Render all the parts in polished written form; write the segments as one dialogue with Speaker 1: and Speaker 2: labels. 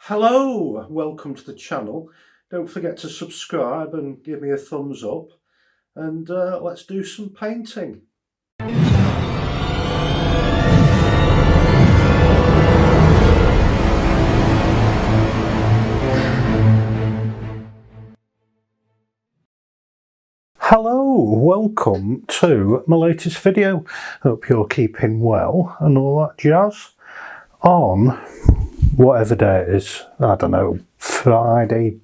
Speaker 1: Hello, welcome to the channel. Don't forget to subscribe and give me a thumbs up, and let's do some painting. Hello, welcome to my latest video. Hope you're keeping well and all that jazz. On whatever day it is, I don't know, Friday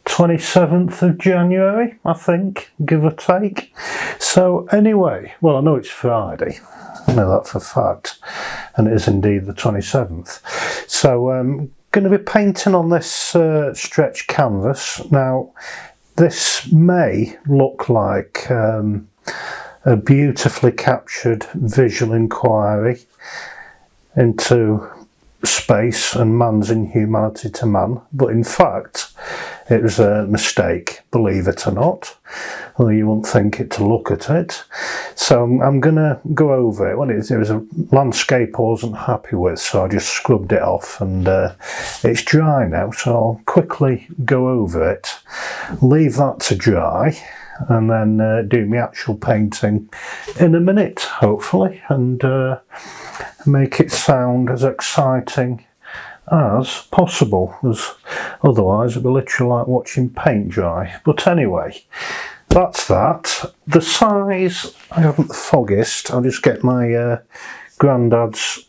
Speaker 1: 27th of January, I think, give or take. So anyway, well, I know it's Friday, I know that for a fact, and it is indeed the 27th. So I'm going to be painting on this stretch canvas. Now, this may look like a beautifully captured visual inquiry into space and man's inhumanity to man, but in fact it was a mistake, believe it or not, although you wouldn't think it to look at it. So I'm going to go over it. Well, it was a landscape I wasn't happy with, so I just scrubbed it off, and it's dry now, so I'll quickly go over it, leave that to dry, and then do my actual painting in a minute, hopefully, and make it sound as exciting as possible, as otherwise it'd be literally like watching paint dry. But anyway, that's that. The size, I haven't the foggiest. I'll just get my granddad's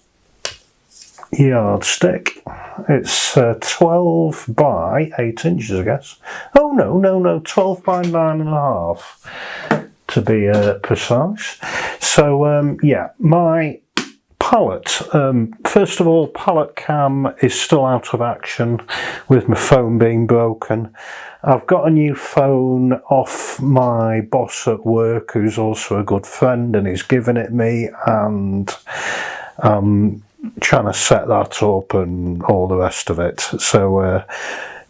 Speaker 1: yardstick. It's 12 by 8 inches, I guess. Oh no, 12 by 9.5 to be precise. So yeah, my palette. First of all, palette cam is still out of action with my phone being broken. I've got a new phone off my boss at work, who's also a good friend, and he's given it me, and trying to set that up and all the rest of it. So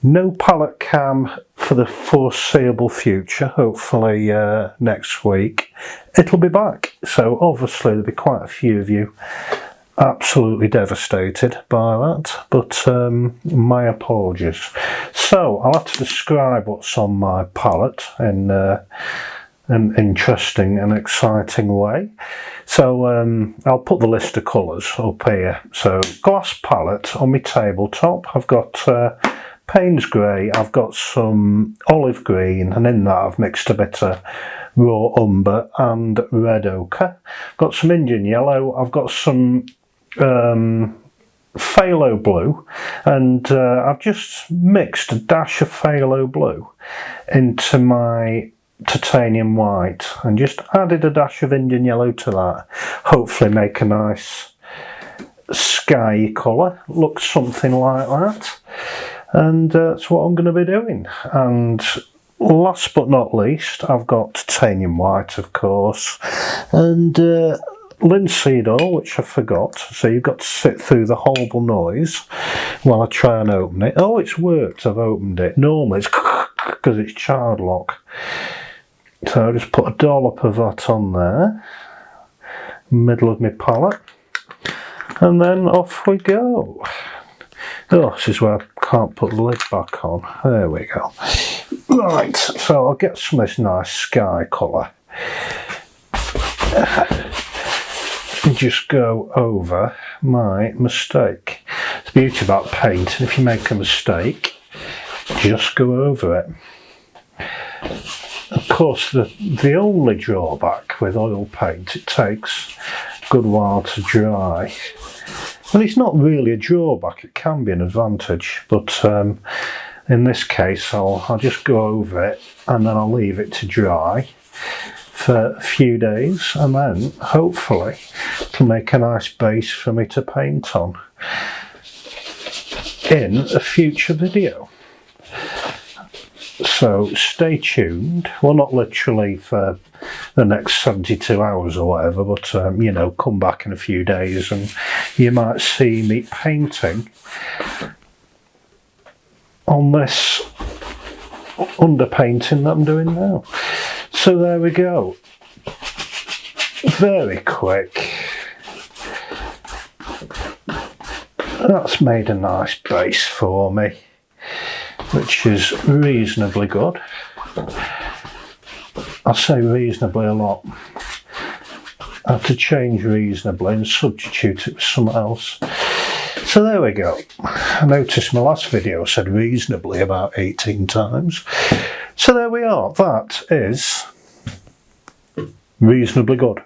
Speaker 1: no palette cam for the foreseeable future. Hopefully next week it'll be back. So obviously there'll be quite a few of you absolutely devastated by that, but my apologies. So I'll have to describe what's on my palette in an interesting and exciting way. So I'll put the list of colours up here. So glass palette on my tabletop. I've got Payne's grey, I've got some olive green, and in that I've mixed a bit of raw umber and red ochre. I've got some Indian yellow, I've got some phthalo blue, and I've just mixed a dash of phthalo blue into my titanium white and just added a dash of Indian yellow to that. Hopefully make a nice sky colour, looks something like that. And that's what I'm going to be doing. And last but not least, I've got titanium white, of course, and linseed oil, which I forgot. So you've got to sit through the horrible noise while I try and open it. Oh, it's worked. I've opened it. Normally it's because it's child lock. So I'll just put a dollop of that on there, middle of my palette, and then off we go. Oh, this is where I can't put the lid back on. There we go. Right, so I'll get some of this nice sky colour. And just go over my mistake. The beauty about painting, if you make a mistake, just go over it. Of course, the only drawback with oil paint, it takes a good while to dry. Well, it's not really a drawback, it can be an advantage, but in this case I'll just go over it and then I'll leave it to dry for a few days, and then hopefully it'll make a nice base for me to paint on in a future video. So stay tuned. Well, not literally for the next 72 hours or whatever, but you know, come back in a few days and you might see me painting on this underpainting that I'm doing now. So there we go. Very quick. That's made a nice base for me, which is reasonably good. I say reasonably a lot. I have to change reasonably and substitute it with something else. So there we go. I noticed my last video said reasonably about 18 times. So there we are. That is reasonably good.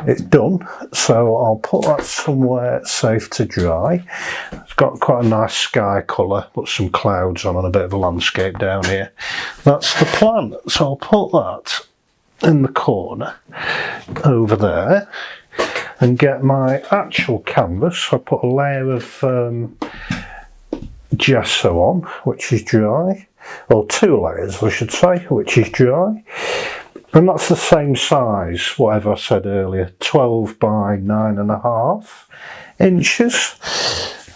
Speaker 1: It's done, so I'll put that somewhere safe to dry. It's got quite a nice sky colour, put some clouds on and a bit of a landscape down here. That's the plan. So I'll put that in the corner over there and get my actual canvas. I put a layer of gesso on, which is dry, or 2 layers I should say, which is dry. And that's the same size, whatever I said earlier, 12 by 9.5 inches.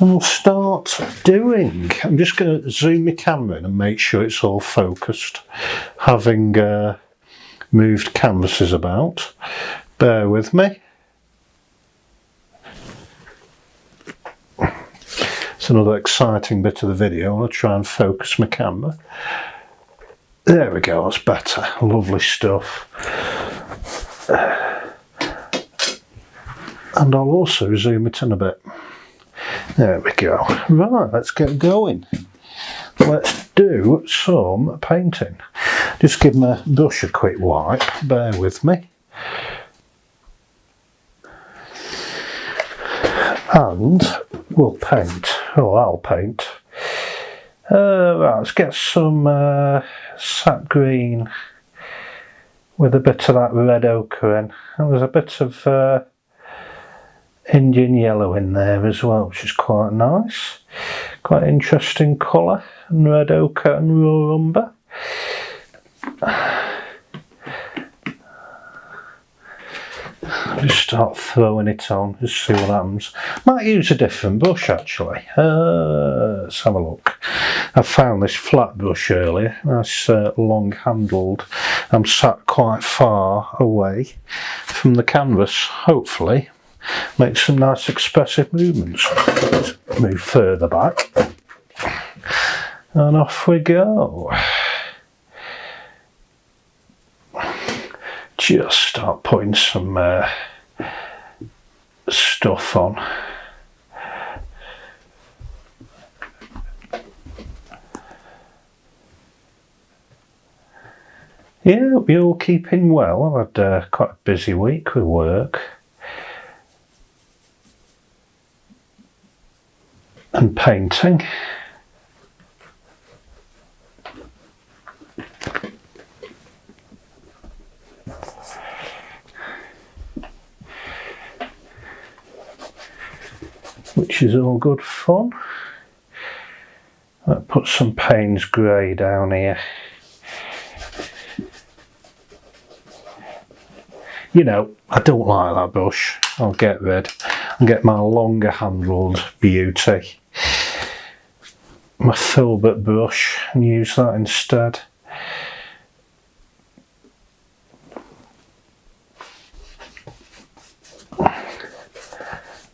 Speaker 1: And we'll start doing. I'm just going to zoom my camera in and make sure it's all focused, having moved canvases about. Bear with me. It's another exciting bit of the video. I'll try and focus my camera. There we go, that's better. Lovely stuff. And I'll also zoom it in a bit. There we go. Right, let's get going. Let's do some painting. Just give my brush a quick wipe, bear with me. And we'll paint. Oh, I'll paint. Right, let's get some sap green with a bit of that red ochre in. And there's a bit of Indian yellow in there as well, which is quite nice. Quite interesting colour. And red ochre and raw umber. Just start throwing it on, just see what happens. Might use a different brush actually. Let's have a look. I found this flat brush earlier, nice long handled. I'm sat quite far away from the canvas, hopefully make some nice expressive movements. Let's move further back. And off we go. Just start putting some stuff on. Yeah, we're all keeping well. I've had quite a busy week with work and painting. Which is all good fun. I'll put some Payne's Grey down here. You know, I don't like that brush. I'll get rid and get my longer handled beauty. My filbert brush and use that instead.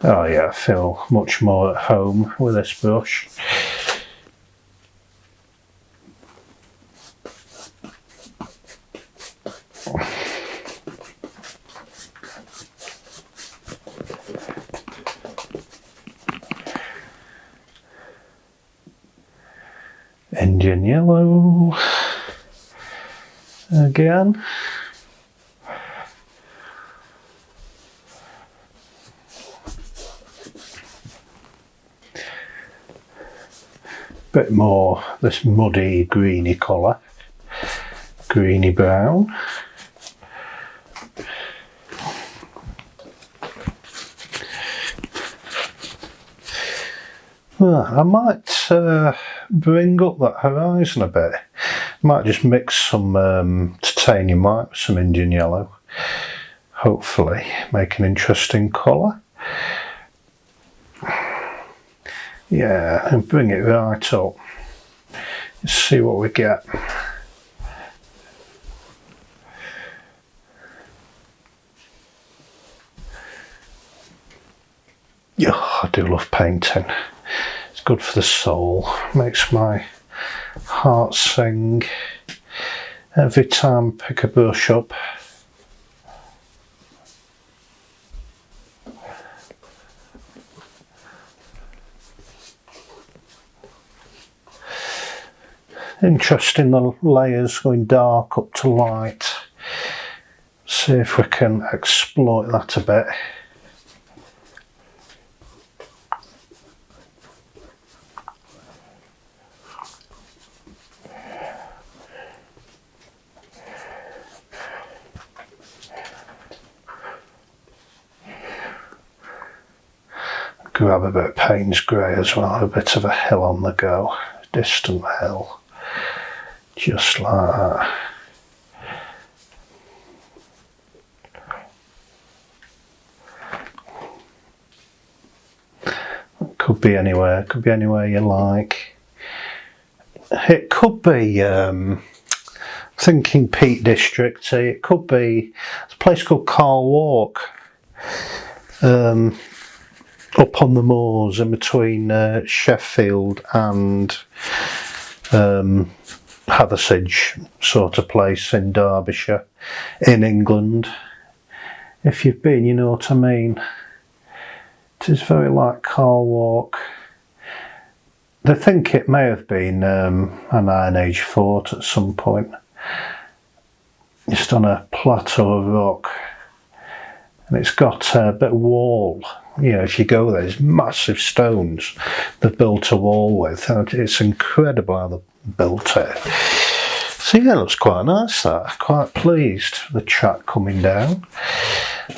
Speaker 1: Oh yeah, I feel much more at home with this brush. Indian yellow again. Bit more this muddy greeny colour, greeny brown. Well, I might bring up that horizon a bit. Might just mix some titanium white with some Indian yellow. Hopefully make an interesting colour. Yeah, and bring it right up. Let's see what we get. Oh, I do love painting. good for the soul. Makes my heart sing every time I pick a brush up. Interesting, the layers going dark up to light. See if we can exploit that a bit. Grab a bit of Payne's Grey as well, a bit of a hill on the go, distant hill. Just like that. It could be anywhere you like. It could be thinking Peak District, it could be a place called Carl Walk. Up on the moors in between Sheffield and Hathersage sort of place in Derbyshire, in England. If you've been, you know what I mean. It is very like Carl Walk. They think it may have been an Iron Age fort at some point, just on a plateau of rock, and it's got a bit of wall. You know, if you go there, there's massive stones they've built a wall with, and it's incredible how they've built it. So yeah, it looks quite nice, that. Quite pleased with the track coming down.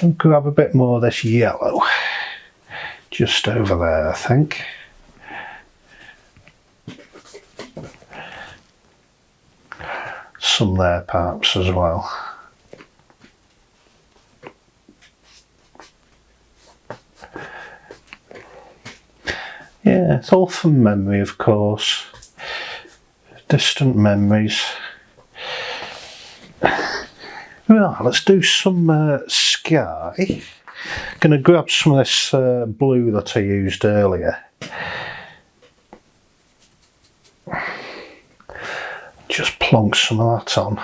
Speaker 1: And grab a bit more of this yellow just over there, I think. Some there perhaps as well. Yeah, it's all from memory, of course. Distant memories. Right, let's do some sky. Gonna grab some of this blue that I used earlier. Just plonk some of that on.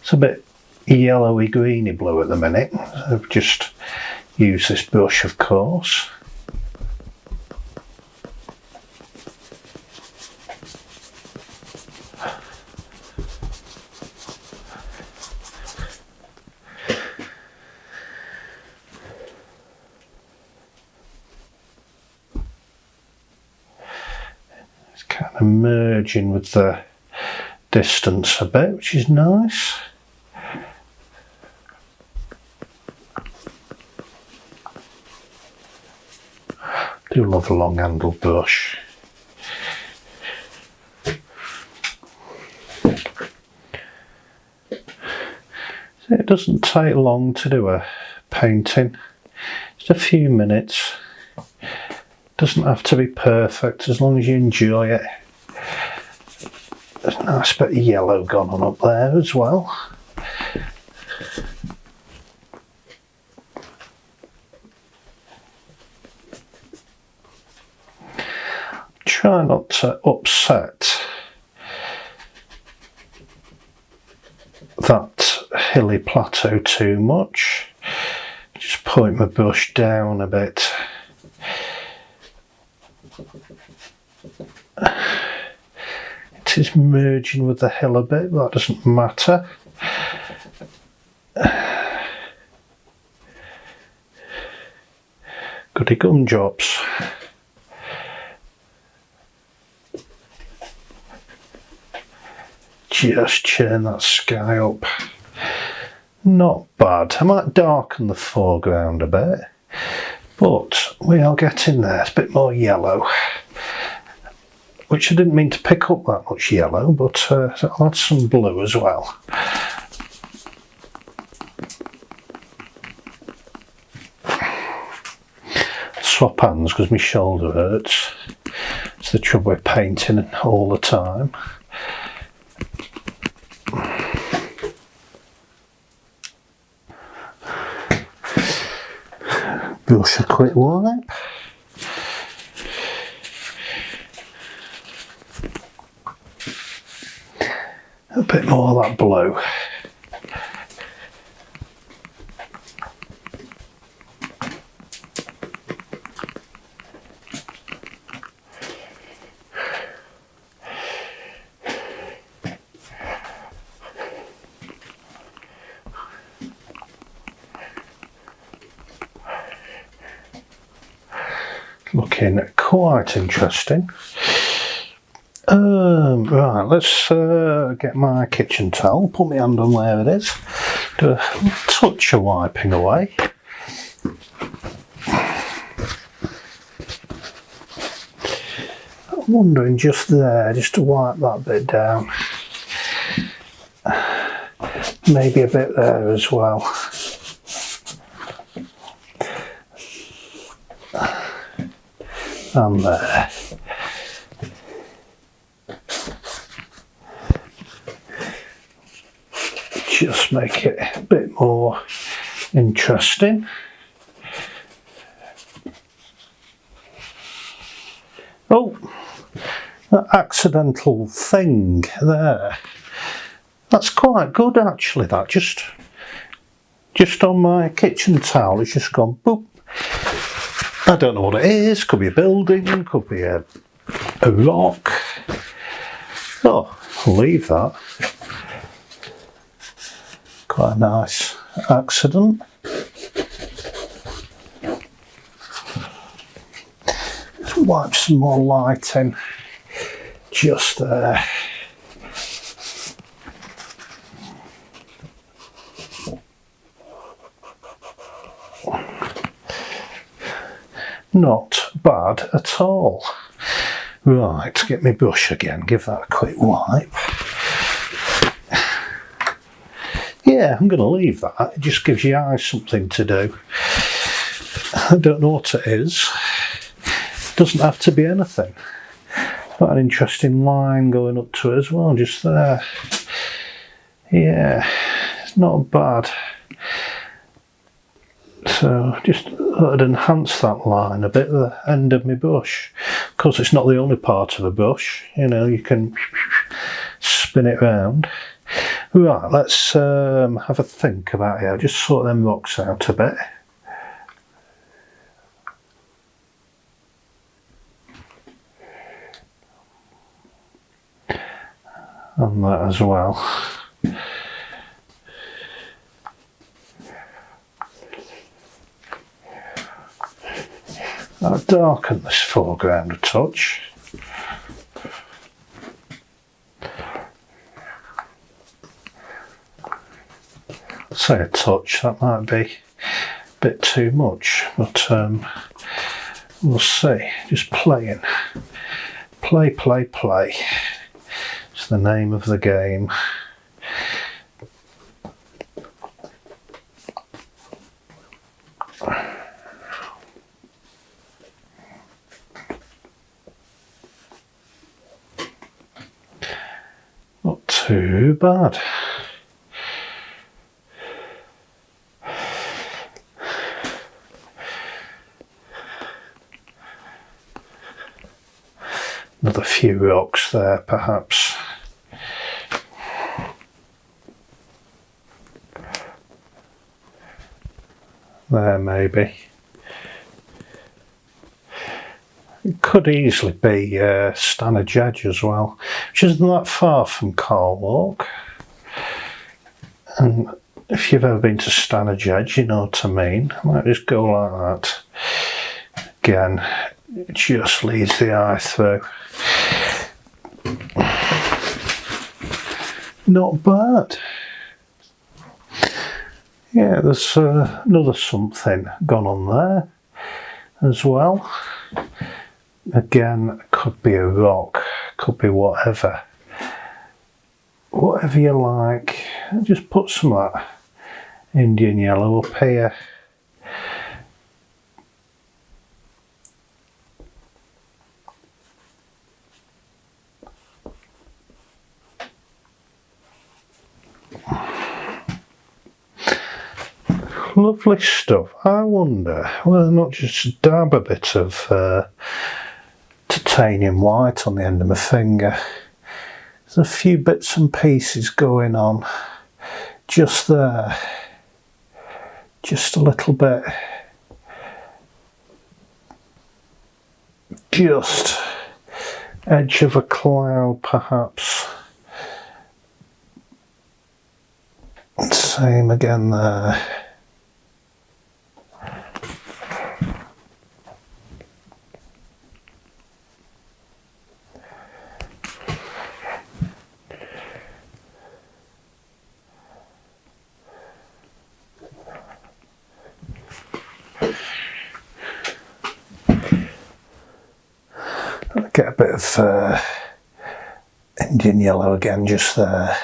Speaker 1: It's a bit yellowy greeny blue at the minute. I've just used this brush, of course. It's kind of merging with the distance a bit, which is nice. I do love a long handled brush. So it doesn't take long to do a painting, just a few minutes. Doesn't have to be perfect as long as you enjoy it. There's a nice bit of yellow gone on up there as well. Try not to upset that hilly plateau too much. Just point my brush down a bit. It is merging with the hill a bit, but that doesn't matter. Goody gumjobs. Just churn that sky up. Not bad. I might darken the foreground a bit, but we are getting there. It's a bit more yellow, which I didn't mean to pick up that much yellow, but I'll add some blue as well. Swap hands because my shoulder hurts. It's the trouble with painting all the time. brush a quick wipe. A bit more of that blue. Looking quite interesting. Right, let's get my kitchen towel, put my hand on where it is, do a touch of wiping away. I'm wondering just there, just to wipe that bit down. Maybe a bit there as well. And there. Just make it a bit more interesting. Oh, that accidental thing there. That's quite good actually, that just on my kitchen towel, it's just gone boop. I don't know what it is, could be a building, could be a rock. Oh, I'll leave that. Quite a nice accident. Let's wipe some more light in just there. Not bad at all. Right, get my brush again, give that a quick wipe. Yeah, I'm going to leave that. It just gives your eyes something to do. I don't know what it is. It doesn't have to be anything. Got an interesting line going up to it as well, just there. Yeah, it's not bad. So just thought I'd enhance that line a bit at the end of my brush. Of course, it's not the only part of a brush. You know, you can spin it round. Right, let's have a think about it. I'll just sort them rocks out a bit. And that as well. I'll darken this foreground a touch. Say a touch, that might be a bit too much, but we'll see. Just playing. Play, play, play. It's the name of the game. Not too bad. Another few rocks there, perhaps. There, maybe. It could easily be Stanage Edge as well, which isn't that far from Carl Walk. And if you've ever been to Stanage Edge, you know what I mean. I might just go like that. Again, it just leads the eye through. Not bad. Yeah, there's another something gone on there as well. Again, could be a rock, could be whatever. Whatever you like. Just put some of that Indian yellow up here. lovely stuff. I wonder whether not just dab a bit of titanium white on the end of my finger. There's a few bits and pieces going on just there, just a little bit, just edge of a cloud perhaps. Same again there. Get a bit of Indian yellow again just there.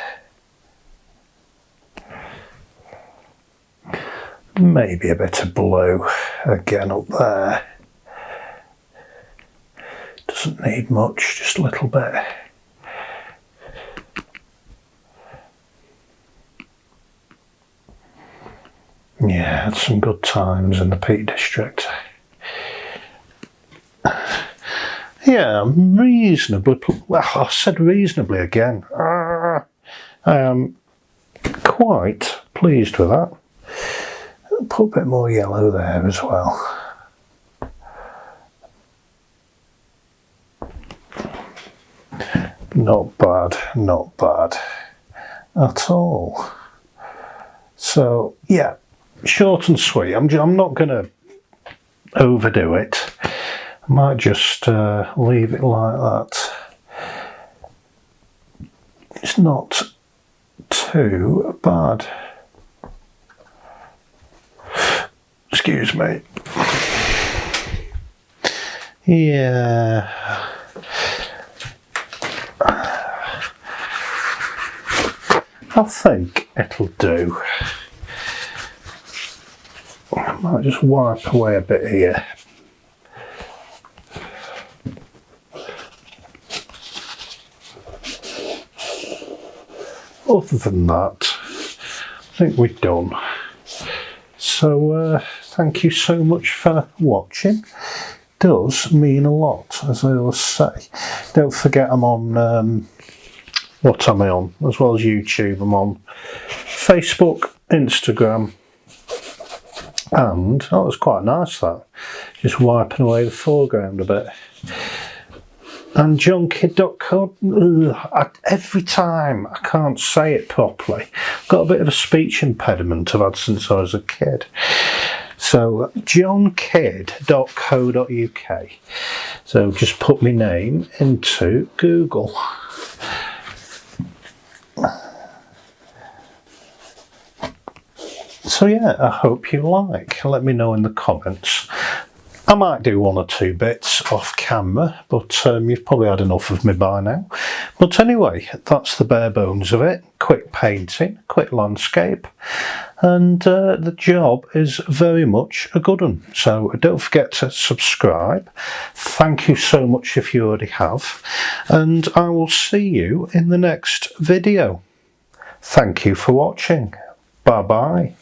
Speaker 1: Maybe a bit of blue again up there. Doesn't need much, just a little bit. Yeah, had some good times in the Peak District. Yeah, I'm reasonably, well, I said reasonably again. I am quite pleased with that. I'll put a bit more yellow there as well. Not bad, not bad at all. So, yeah, short and sweet. I'm not going to overdo it. I might just leave it like that. It's not too bad. Excuse me. Yeah. I think it'll do. I might just wipe away a bit here. Other than that, I think we're done. So thank you so much for watching. Does mean a lot, as I always say. Don't forget I'm on, what am I on? As well as YouTube, I'm on Facebook, Instagram, and that was quite nice, that. Just wiping away the foreground a bit. And jonkidd.co. Every time I can't say it properly. I've got a bit of a speech impediment I've had since I was a kid. So jonkidd.co.uk. So just put my name into Google. So yeah, I hope you like. Let me know in the comments. I might do one or two bits off camera, but you've probably had enough of me by now. But anyway, that's the bare bones of it. Quick painting, quick landscape, and the job is very much a good one. So don't forget to subscribe. Thank you so much if you already have, and I will see you in the next video. Thank you for watching. Bye bye.